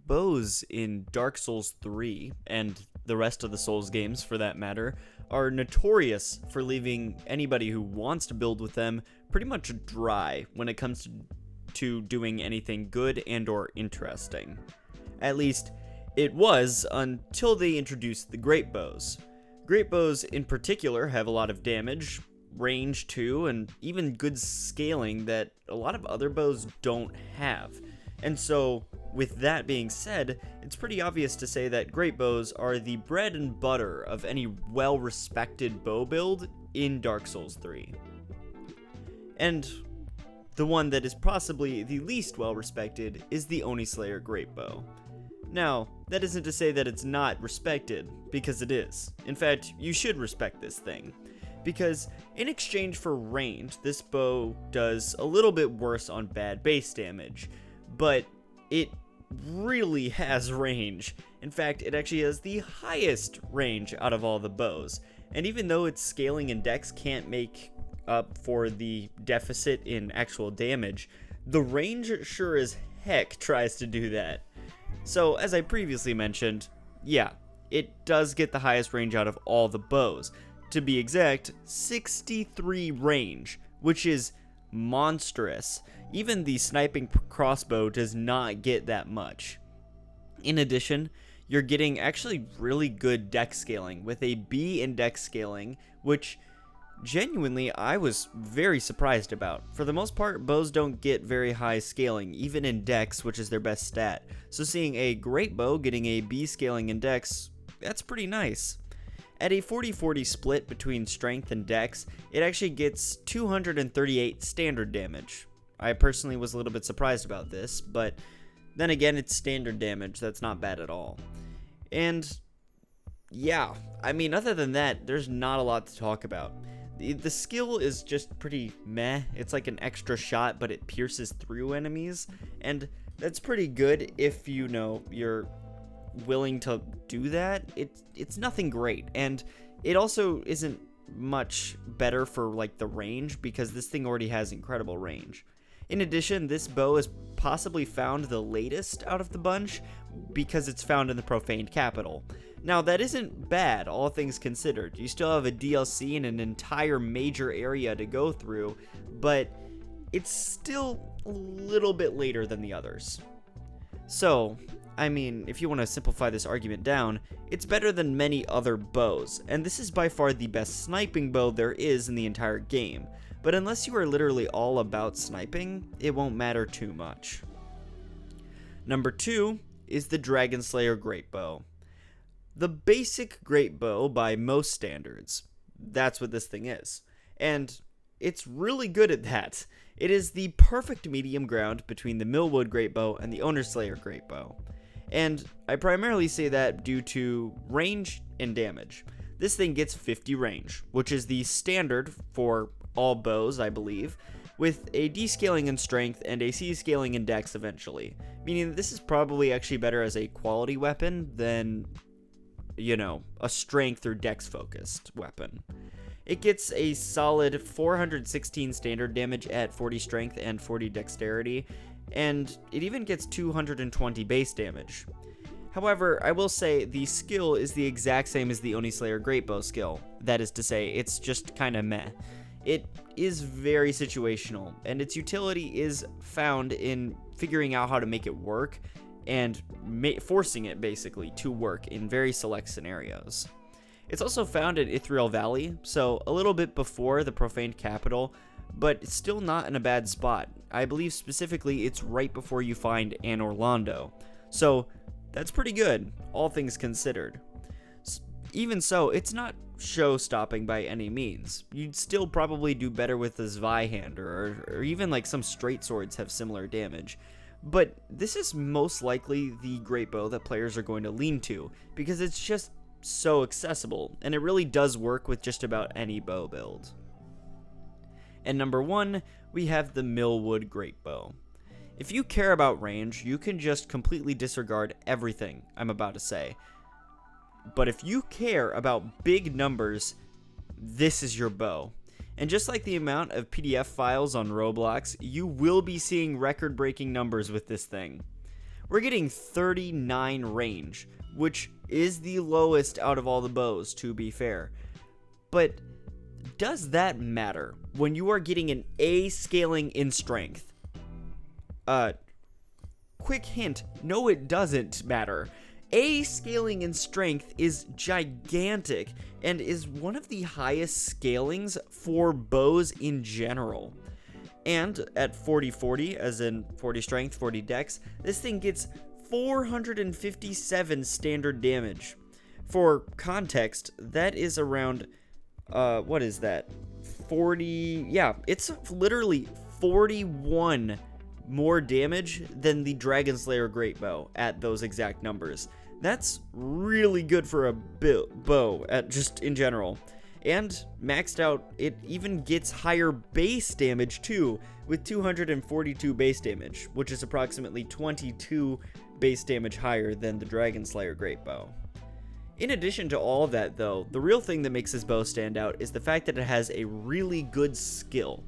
bows in Dark Souls 3, and the rest of the Souls games for that matter, are notorious for leaving anybody who wants to build with them pretty much dry when it comes to doing anything good and or interesting. At least, it was until they introduced the Greatbows. Greatbows in particular have a lot of damage, range too, and even good scaling that a lot of other bows don't have. And so, with that being said, it's pretty obvious to say that Greatbows are the bread and butter of any well-respected bow build in Dark Souls 3. And the one that is possibly the least well-respected is the Onislayer Greatbow. Now, that isn't to say that it's not respected, because it is. In fact, you should respect this thing. Because in exchange for range, this bow does a little bit worse on bad base damage, but it really has range. In fact, it actually has the highest range out of all the bows, and even though its scaling and dex can't make up for the deficit in actual damage, the range sure as heck tries to do that. So, as I previously mentioned, yeah, it does get the highest range out of all the bows. To be exact, 63 range, which is monstrous. Even the sniping crossbow does not get that much. In addition, you're getting actually really good dex scaling with a B in dex scaling, which genuinely I was very surprised about. For the most part, bows don't get very high scaling, even in dex, which is their best stat. So seeing a great bow getting a B scaling in dex, that's pretty nice. At a 40-40 split between strength and dex, it actually gets 238 standard damage. I personally was a little bit surprised about this, but then again, it's standard damage. That's not bad at all. And yeah, I mean, other than that, there's not a lot to talk about. The skill is just pretty meh. It's like an extra shot, but it pierces through enemies, and that's pretty good if you know you're willing to do that. It's nothing great, and it also isn't much better for like the range, because this thing already has incredible range. In addition, this bow is possibly found the latest out of the bunch because it's found in the Profaned Capital. Now, that isn't bad, all things considered. You still have a DLC and an entire major area to go through, but it's still a little bit later than the others. So, I mean, if you want to simplify this argument down, it's better than many other bows, and this is by far the best sniping bow there is in the entire game. But unless you are literally all about sniping, it won't matter too much. Number 2 is the Dragonslayer Greatbow. The basic Greatbow by most standards. That's what this thing is. And it's really good at that. It is the perfect medium ground between the Milwood Greatbow and the Onislayer Greatbow. And I primarily say that due to range and damage. This thing gets 50 range, which is the standard for all bows, I believe, with a D scaling in strength and a C scaling in dex eventually. Meaning that this is probably actually better as a quality weapon than, you know, a strength or dex focused weapon. It gets a solid 416 standard damage at 40 strength and 40 dexterity, and it even gets 220 base damage. However, I will say the skill is the exact same as the Onislayer Greatbow skill. That is to say, it's just kinda meh. It is very situational, and its utility is found in figuring out how to make it work and forcing it basically to work in very select scenarios. It's also found in Ithriel Valley, so a little bit before the Profaned Capital, but it's still not in a bad spot. I believe specifically it's right before you find Anor Londo, so that's pretty good, all things considered. Even so, it's not show-stopping by any means. You'd still probably do better with a Zweihander, or even like some straight swords have similar damage. But this is most likely the Greatbow that players are going to lean to, because it's just so accessible, and it really does work with just about any bow build. And number 1, we have the Milwood Greatbow. If you care about range, you can just completely disregard everything I'm about to say. But if you care about big numbers, this is your bow. And just like the amount of PDF files on Roblox, you will be seeing record-breaking numbers with this thing. we're getting 39 range, which is the lowest out of all the bows, to be fair. But does that matter when you are getting an A scaling in strength? Quick hint, no, it doesn't matter. A scaling in strength is gigantic and is one of the highest scalings for bows in general. And at 40-40, as in 40 strength, 40 dex, this thing gets 457 standard damage. For context, that is around, what is that? 40, yeah, it's literally 41 more damage than the Dragonslayer Greatbow at those exact numbers. That's really good for a bow, just in general. And maxed out, it even gets higher base damage too, with 242 base damage, which is approximately 22 base damage higher than the Dragonslayer Greatbow. In addition to all of that though, the real thing that makes this bow stand out is the fact that it has a really good skill.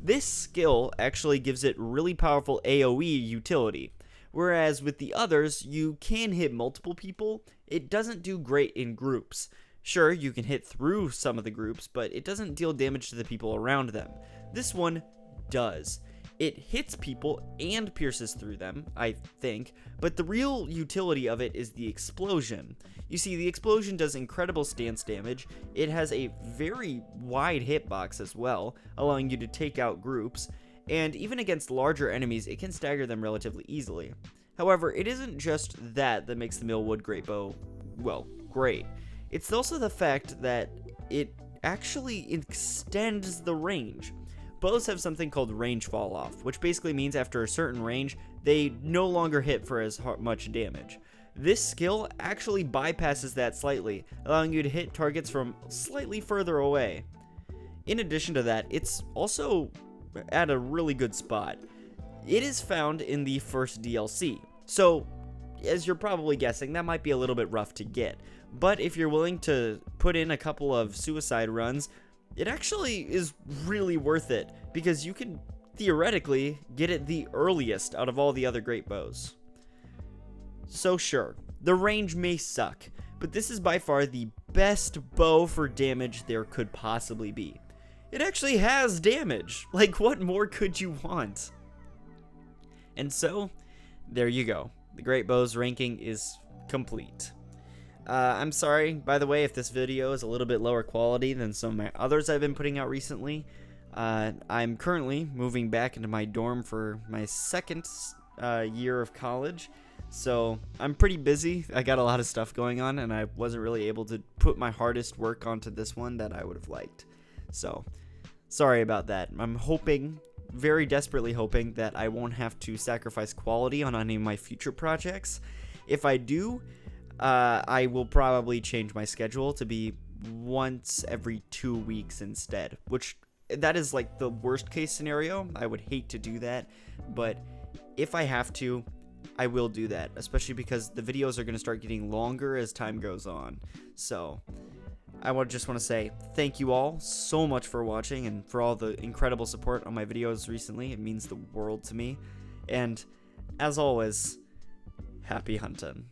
This skill actually gives it really powerful AoE utility, whereas with the others, you can hit multiple people. It doesn't do great in groups. Sure, you can hit through some of the groups, but it doesn't deal damage to the people around them. This one does. It hits people and pierces through them, I think, but the real utility of it is the explosion. You see, the explosion does incredible stance damage. It has a very wide hitbox as well, allowing you to take out groups, and even against larger enemies, it can stagger them relatively easily. However, it isn't just that makes the Milwood Greatbow, well, great. It's also the fact that it actually extends the range. Bows have something called range fall off, which basically means after a certain range, they no longer hit for as much damage. This skill actually bypasses that slightly, allowing you to hit targets from slightly further away. In addition to that, it's also at a really good spot. It is found in the first DLC, so as you're probably guessing, that might be a little bit rough to get. But if you're willing to put in a couple of suicide runs, it actually is really worth it, because you can theoretically get it the earliest out of all the other great bows. So sure, the range may suck, but this is by far the best bow for damage there could possibly be. It actually has damage. Like, what more could you want? And so, there you go. The Greatbow's ranking is complete. I'm sorry, by the way, if this video is a little bit lower quality than some of my others I've been putting out recently. I'm currently moving back into my dorm for my second year of college, so I'm pretty busy. I got a lot of stuff going on, and I wasn't really able to put my hardest work onto this one that I would have liked. So, sorry about that. I'm hoping, very desperately hoping, that I won't have to sacrifice quality on any of my future projects. If I do, I will probably change my schedule to be once every 2 weeks instead, which that is like the worst case scenario. I would hate to do that, but if I have to, I will do that, especially because the videos are going to start getting longer as time goes on. So I just want to say thank you all so much for watching and for all the incredible support on my videos recently. It means the world to me. And as always, happy hunting.